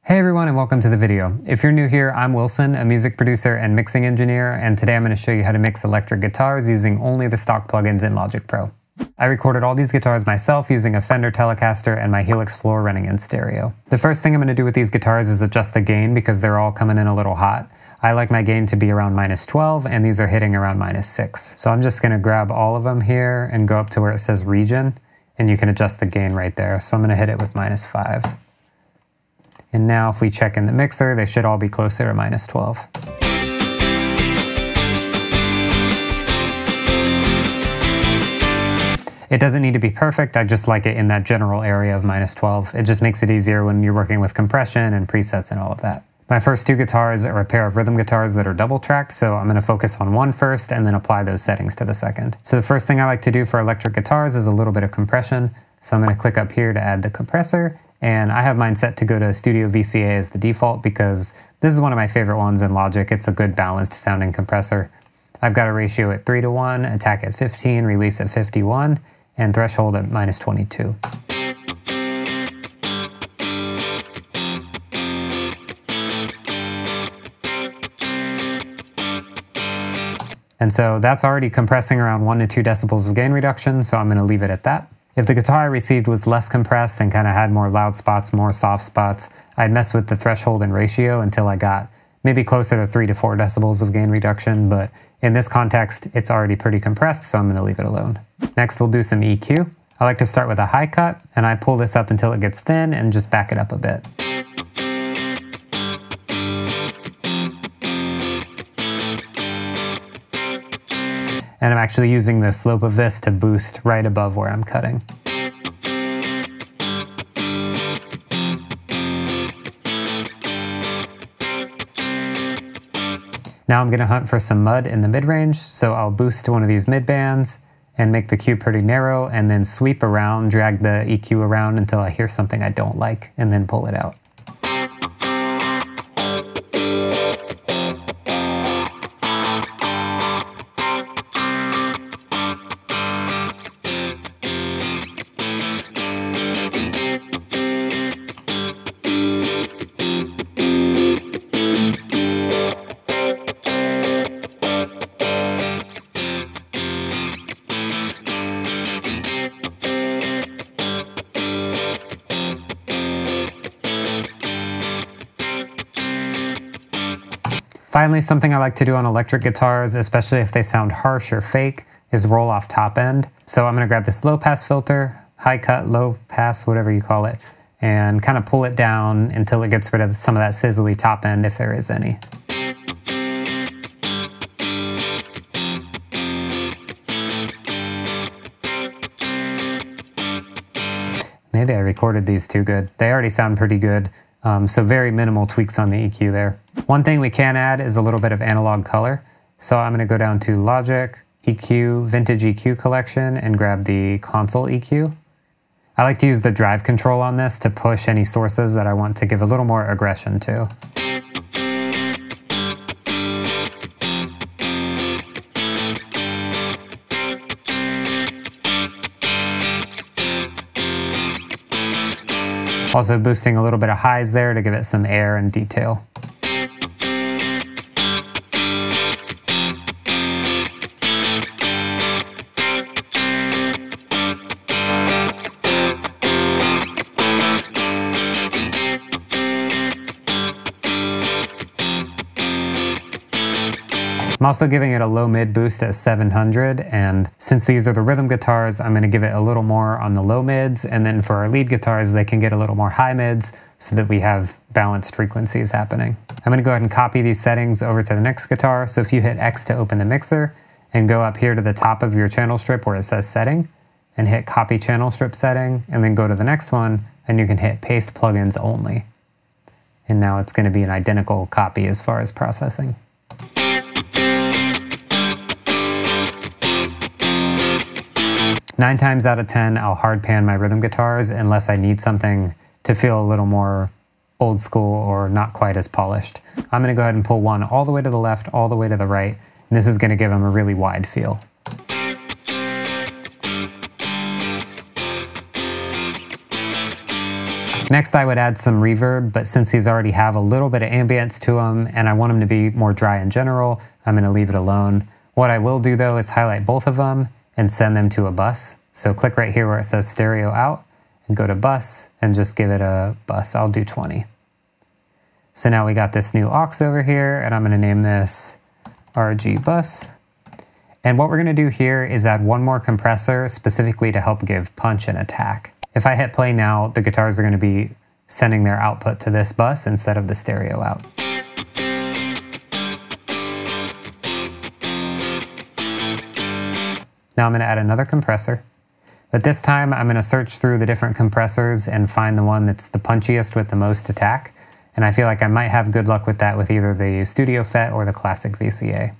Hey everyone and welcome to the video. If you're new here, I'm Wilson, a music producer and mixing engineer, and today I'm going to show you how to mix electric guitars using only the stock plugins in Logic Pro. I recorded all these guitars myself using a Fender Telecaster and my Helix floor running in stereo. The first thing I'm going to do with these guitars is adjust the gain because they're all coming in a little hot. I like my gain to be around -12 and these are hitting around -6. So I'm just going to grab all of them here and go up to where it says region, and you can adjust the gain right there. So I'm going to hit it with -5. And now if we check in the mixer, they should all be closer to -12. It doesn't need to be perfect, I just like it in that general area of -12. It just makes it easier when you're working with compression and presets and all of that. My first two guitars are a pair of rhythm guitars that are double tracked, so I'm going to focus on one first and then apply those settings to the second. So the first thing I like to do for electric guitars is a little bit of compression. So I'm going to click up here to add the compressor, and I have mine set to go to Studio VCA as the default because this is one of my favorite ones in Logic. It's a good balanced sounding compressor. I've got a ratio at 3:1, attack at 15, release at 51, and threshold at -22. And so that's already compressing around 1 to 2 decibels of gain reduction, so I'm going to leave it at that. If the guitar I received was less compressed and kind of had more loud spots, more soft spots, I'd mess with the threshold and ratio until I got maybe closer to 3 to 4 decibels of gain reduction, but in this context, it's already pretty compressed, so I'm going to leave it alone. Next, we'll do some EQ. I like to start with a high cut, and I pull this up until it gets thin and just back it up a bit. And I'm actually using the slope of this to boost right above where I'm cutting. Now I'm going to hunt for some mud in the mid-range, so I'll boost one of these mid-bands and make the cue pretty narrow and then sweep around, drag the EQ around until I hear something I don't like and then pull it out. Finally, something I like to do on electric guitars, especially if they sound harsh or fake, is roll off top end. So I'm going to grab this low pass filter, high cut, low pass, whatever you call it, and kind of pull it down until it gets rid of some of that sizzly top end if there is any. Maybe I recorded these too good. They already sound pretty good. So very minimal tweaks on the EQ there. One thing we can add is a little bit of analog color. So I'm going to go down to Logic, EQ, Vintage EQ Collection, and grab the console EQ. I like to use the drive control on this to push any sources that I want to give a little more aggression to. Also boosting a little bit of highs there to give it some air and detail. I'm also giving it a low mid boost at 700, and since these are the rhythm guitars, I'm going to give it a little more on the low mids, and then for our lead guitars, they can get a little more high mids so that we have balanced frequencies happening. I'm going to go ahead and copy these settings over to the next guitar, so if you hit X to open the mixer, and go up here to the top of your channel strip where it says setting, and hit copy channel strip setting, and then go to the next one, and you can hit paste plugins only. And now it's going to be an identical copy as far as processing. Nine times out of 10, I'll hard pan my rhythm guitars unless I need something to feel a little more old school or not quite as polished. I'm going to go ahead and pull one all the way to the left, all the way to the right, and this is going to give them a really wide feel. Next, I would add some reverb, but since these already have a little bit of ambience to them and I want them to be more dry in general, I'm going to leave it alone. What I will do though is highlight both of them and send them to a bus. So click right here where it says stereo out and go to bus and just give it a bus. I'll do 20. So now we got this new aux over here and I'm going to name this RG bus. And what we're going to do here is add one more compressor specifically to help give punch and attack. If I hit play now, the guitars are going to be sending their output to this bus instead of the stereo out. Now I'm going to add another compressor, but this time I'm going to search through the different compressors and find the one that's the punchiest with the most attack. And I feel like I might have good luck with that with either the Studio FET or the Classic VCA.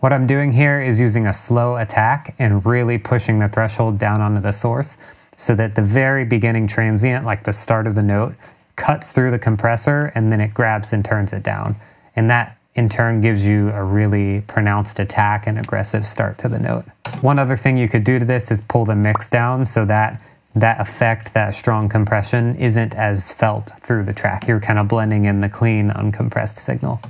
What I'm doing here is using a slow attack and really pushing the threshold down onto the source so that the very beginning transient, like the start of the note, cuts through the compressor and then it grabs and turns it down. And that in turn gives you a really pronounced attack and aggressive start to the note. One other thing you could do to this is pull the mix down so that that effect, that strong compression, isn't as felt through the track. You're kind of blending in the clean, uncompressed signal.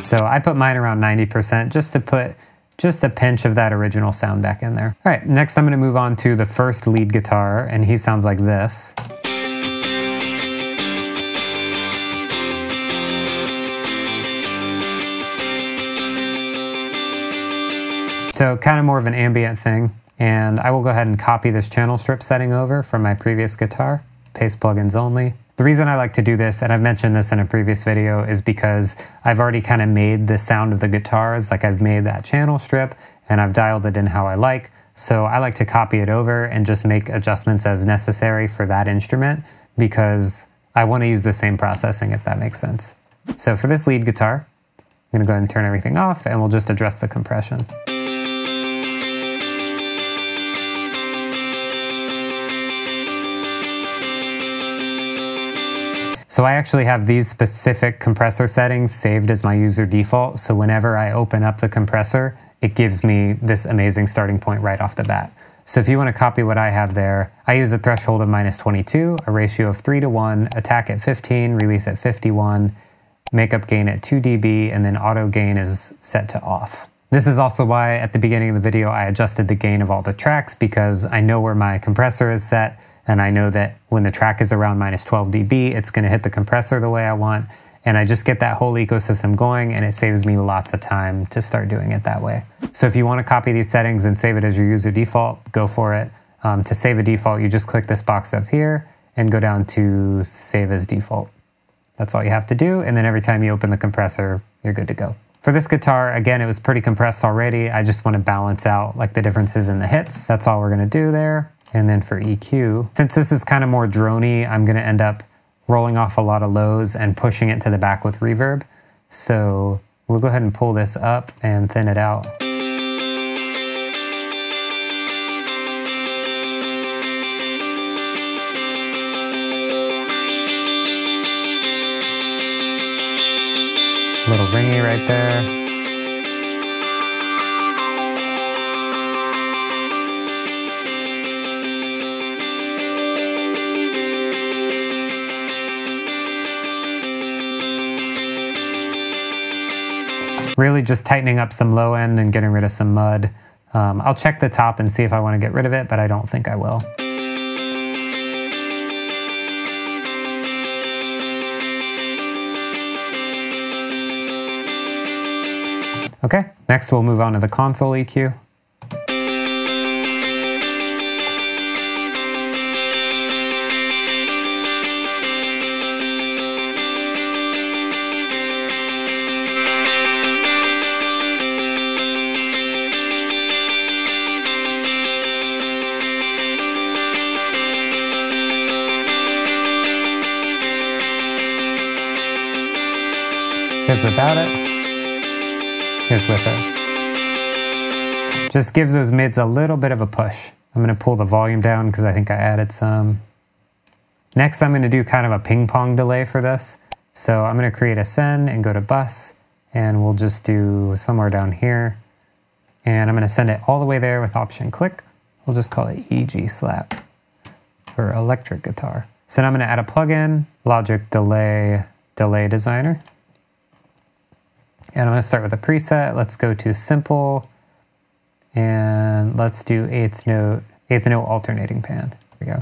So I put mine around 90% just to put just a pinch of that original sound back in there. All right, next I'm gonna move on to the first lead guitar, and he sounds like this. So kind of more of an ambient thing, and I will go ahead and copy this channel strip setting over from my previous guitar, paste plugins only. The reason I like to do this, and I've mentioned this in a previous video, is because I've already kind of made the sound of the guitars, like I've made that channel strip and I've dialed it in how I like. So I like to copy it over and just make adjustments as necessary for that instrument because I want to use the same processing, if that makes sense. So for this lead guitar, I'm going to go ahead and turn everything off and we'll just address the compression. So I actually have these specific compressor settings saved as my user default, so whenever I open up the compressor, it gives me this amazing starting point right off the bat. So if you want to copy what I have there, I use a threshold of -22, a ratio of 3:1, attack at 15, release at 51, makeup gain at 2 dB, and then auto gain is set to off. This is also why at the beginning of the video I adjusted the gain of all the tracks, because I know where my compressor is set, and I know that when the track is around -12 dB, it's going to hit the compressor the way I want, and I just get that whole ecosystem going, and it saves me lots of time to start doing it that way. So if you want to copy these settings and save it as your user default, go for it. To save a default, you just click this box up here and go down to Save as Default. That's all you have to do, and then every time you open the compressor, you're good to go. For this guitar, again, it was pretty compressed already. I just want to balance out like the differences in the hits. That's all we're going to do there. And then for EQ, since this is kind of more droney, I'm going to end up rolling off a lot of lows and pushing it to the back with reverb. So we'll go ahead and pull this up and thin it out. A little ringy right there. Really just tightening up some low end and getting rid of some mud. I'll check the top and see if I want to get rid of it, but I don't think I will. Okay, next we'll move on to the console EQ. Here's without it. Here's with it. Just gives those mids a little bit of a push. I'm going to pull the volume down because I think I added some. Next, I'm going to do kind of a ping pong delay for this. So I'm going to create a send and go to bus, and we'll just do somewhere down here. And I'm going to send it all the way there with option click. We'll just call it EG slap for electric guitar. So now I'm going to add a plugin, Logic Delay Designer. And I'm going to start with a preset. Let's go to simple, and let's do eighth note alternating pan. Here we go.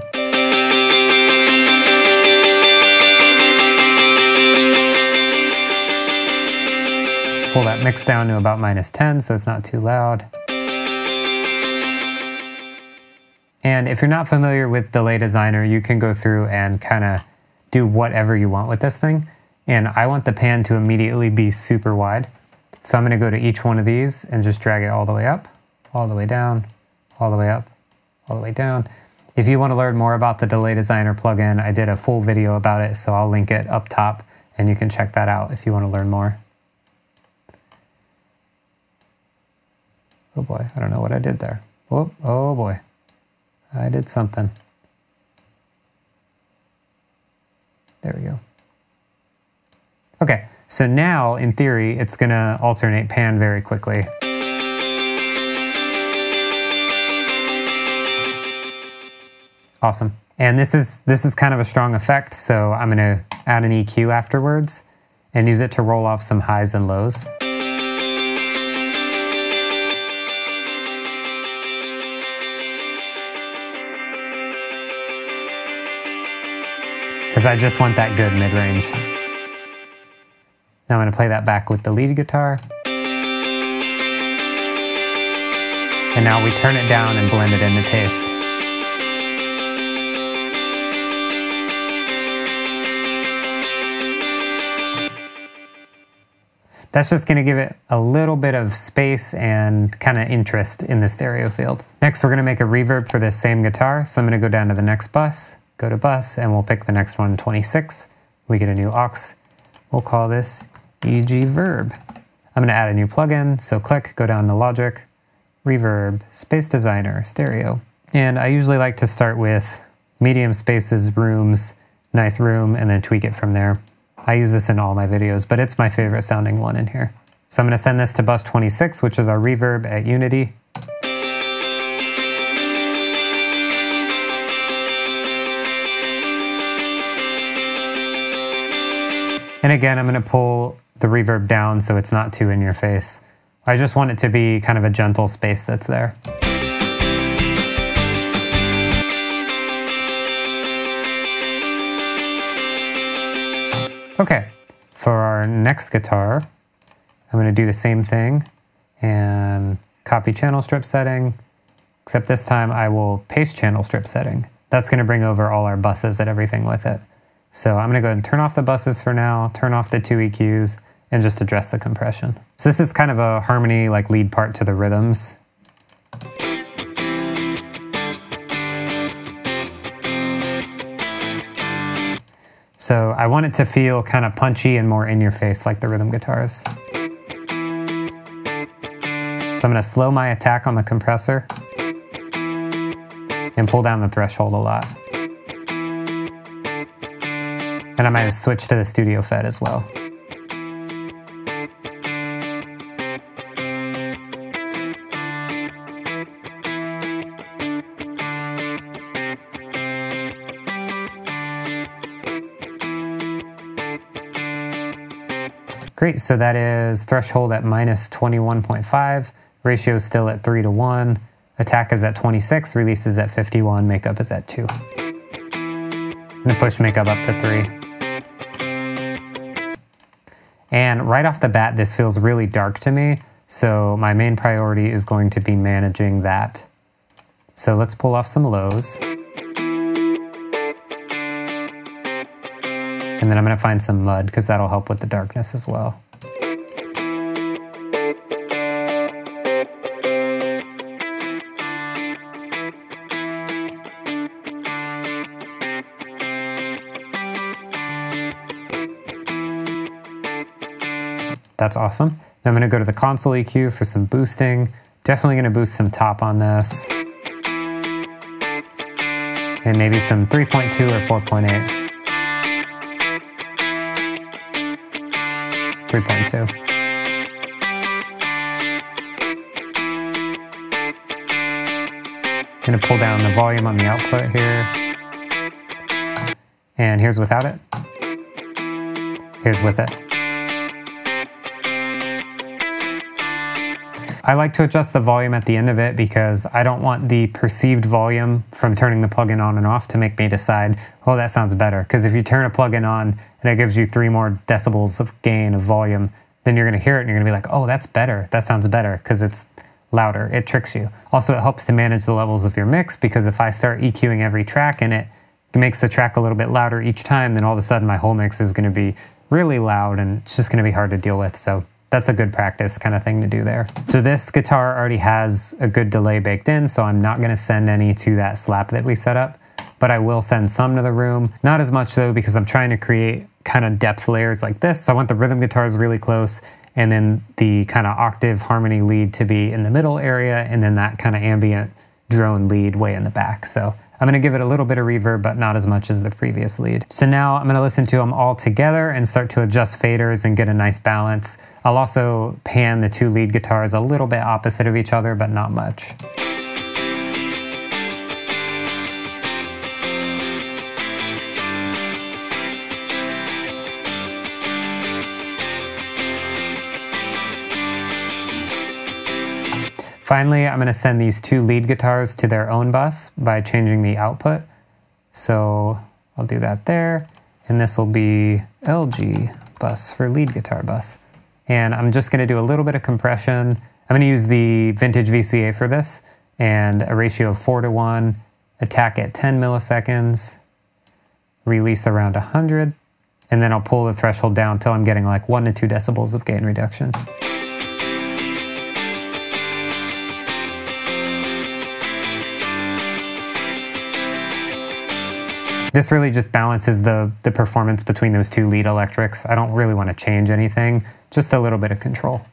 Pull that mix down to about -10 so it's not too loud. And if you're not familiar with Delay Designer, you can go through and kind of do whatever you want with this thing. And I want the pan to immediately be super wide. So I'm going to go to each one of these and just drag it all the way up, all the way down, all the way up, all the way down. If you want to learn more about the Delay Designer plugin, I did a full video about it, so I'll link it up top and you can check that out if you want to learn more. Oh boy, I don't know what I did there. Whoop, oh boy, I did something. There we go. Okay, so now, in theory, it's going to alternate pan very quickly. Awesome. And this is kind of a strong effect, so I'm going to add an EQ afterwards and use it to roll off some highs and lows. Because I just want that good mid-range. Now I'm going to play that back with the lead guitar. And now we turn it down and blend it into taste. That's just going to give it a little bit of space and kind of interest in the stereo field. Next, we're going to make a reverb for this same guitar. So I'm going to go down to the next bus, go to bus, and we'll pick the next one, 26. We get a new aux. We'll call this EG Verb. I'm going to add a new plugin, so click, go down to Logic, Reverb, Space Designer, Stereo. And I usually like to start with medium spaces, rooms, nice room, and then tweak it from there. I use this in all my videos, but it's my favorite sounding one in here. So I'm going to send this to bus 26, which is our reverb at Unity. And again, I'm going to pull the reverb down so it's not too in your face. I just want it to be kind of a gentle space that's there. Okay, for our next guitar, I'm going to do the same thing and copy channel strip setting, except this time I will paste channel strip setting. That's going to bring over all our buses and everything with it. So I'm going to go ahead and turn off the buses for now, turn off the 2 EQs, and just address the compression. So this is kind of a harmony, like lead part to the rhythms. So I want it to feel kind of punchy and more in your face like the rhythm guitars. So I'm going to slow my attack on the compressor and pull down the threshold a lot. And I might switch to the studio fed as well. Great, so that is threshold at -21.5, ratio is still at 3:1, attack is at 26, release is at 51, makeup is at 2. I'm gonna push makeup up to 3. And right off the bat, this feels really dark to me, So my main priority is going to be managing that. So let's pull off some lows. And then I'm going to find some mud because that'll help with the darkness as well. That's awesome. Now I'm going to go to the console EQ for some boosting. Definitely going to boost some top on this. And maybe some 3.2 or 4.8. 3.2. I'm going to pull down the volume on the output here. And here's without it. Here's with it. I like to adjust the volume at the end of it because I don't want the perceived volume from turning the plugin on and off to make me decide, oh, that sounds better. Because if you turn a plugin on and it gives you 3 more decibels of gain of volume, then you're going to hear it and you're going to be like, oh, that's better. That sounds better because it's louder. It tricks you. Also, it helps to manage the levels of your mix because if I start EQing every track and it makes the track a little bit louder each time, then all of a sudden my whole mix is going to be really loud and it's just going to be hard to deal with. So that's a good practice kind of thing to do there. So this guitar already has a good delay baked in, so I'm not going to send any to that slap that we set up, but I will send some to the room. Not as much though, because I'm trying to create kind of depth layers like this. So I want the rhythm guitars really close, and then the kind of octave harmony lead to be in the middle area, and then that kind of ambient drone lead way in the back. So I'm going to give it a little bit of reverb, but not as much as the previous lead. So now I'm going to listen to them all together and start to adjust faders and get a nice balance. I'll also pan the 2 lead guitars a little bit opposite of each other, but not much. Finally, I'm going to send these 2 lead guitars to their own bus by changing the output. So I'll do that there, and this will be LG bus for lead guitar bus. And I'm just going to do a little bit of compression. I'm going to use the vintage VCA for this, and a ratio of 4:1, attack at 10 milliseconds, release around 100, and then I'll pull the threshold down until I'm getting like 1 to 2 decibels of gain reduction. This really just balances the performance between those 2 lead electrics. I don't really want to change anything, just a little bit of control.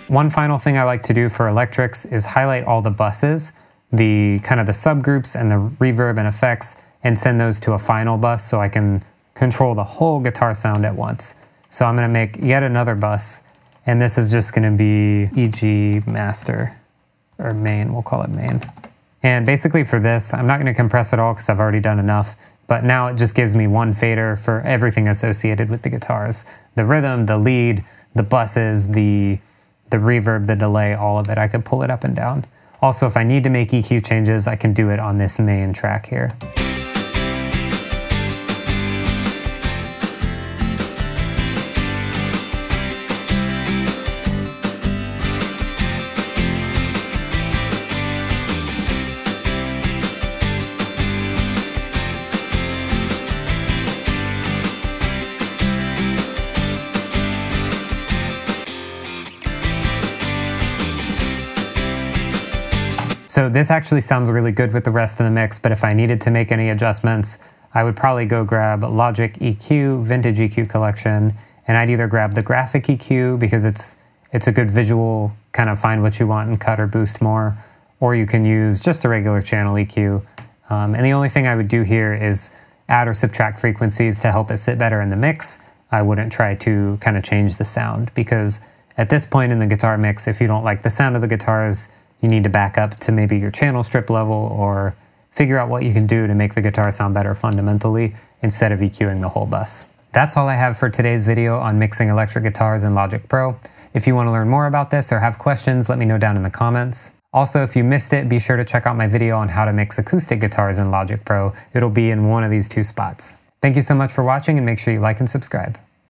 One final thing I like to do for electrics is highlight all the buses, the kind of the subgroups and the reverb and effects, and send those to a final bus so I can control the whole guitar sound at once. So I'm going to make yet another bus, and this is just going to be EG master, or main, we'll call it main. And basically for this, I'm not going to compress it all because I've already done enough, but now it just gives me one fader for everything associated with the guitars. The rhythm, the lead, the buses, the reverb, the delay, all of it. I could pull it up and down. Also, if I need to make EQ changes, I can do it on this main track here. So this actually sounds really good with the rest of the mix, but if I needed to make any adjustments, I would probably go grab Logic EQ, Vintage EQ Collection, and I'd either grab the graphic EQ because it's a good visual, kind of find what you want and cut or boost more, or you can use just a regular channel EQ. And the only thing I would do here is add or subtract frequencies to help it sit better in the mix. I wouldn't try to kind of change the sound because at this point in the guitar mix, if you don't like the sound of the guitars, you need to back up to maybe your channel strip level or figure out what you can do to make the guitar sound better fundamentally instead of EQing the whole bus. That's all I have for today's video on mixing electric guitars in Logic Pro. If you want to learn more about this or have questions, let me know down in the comments. Also, if you missed it, be sure to check out my video on how to mix acoustic guitars in Logic Pro. It'll be in one of these two spots. Thank you so much for watching, and make sure you like and subscribe.